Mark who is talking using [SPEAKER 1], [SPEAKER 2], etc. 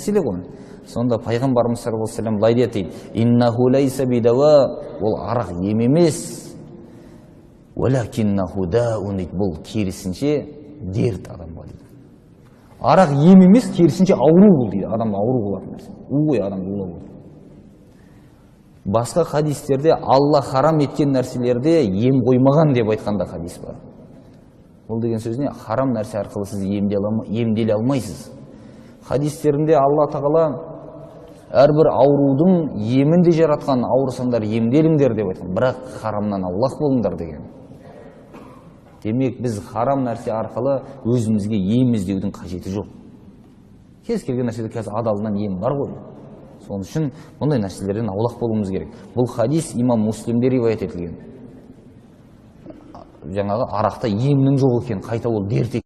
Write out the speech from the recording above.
[SPEAKER 1] мәселе ғой. Сонда пайғамбарымыз саллаллаху алейхи ва саллям былай дейді: иннаху лайса бидава, ол арақ ем емес, уалакиннаху даун, дейді, бұл керісінше дерт адамға дейді. Арақ ем емес, керісінше ауру бұл дейді, адам ауру болатын нәрсе. Ой, адам улау. Басқа хадистерде Алла харам еткен нәрселерде ем қоймаған деп айтқанда хадис бар. Ол деген сөз не? Харам нәрсе арқылы сіз емделе алмайсыз. Хадистерінде Алла тағала әрбір аурудың емін де жаратқан, ауырсаңдар емделіңдер деп айтқан, бірақ харамнан аулақ болыңдар деген. Демек, біз харам нәрсе арқылы өзімізге ем іздеудің қажеті жоқ. Кез келген нәрседе қазір адалынан ем бар ғой. Соның үшін бұндай нәрселерден аулақ болуымыз керек. Бұл хадис имам Муслимде риуаят етілген. Жаңағы арақта емнің жоқ екен, қайта ол дерт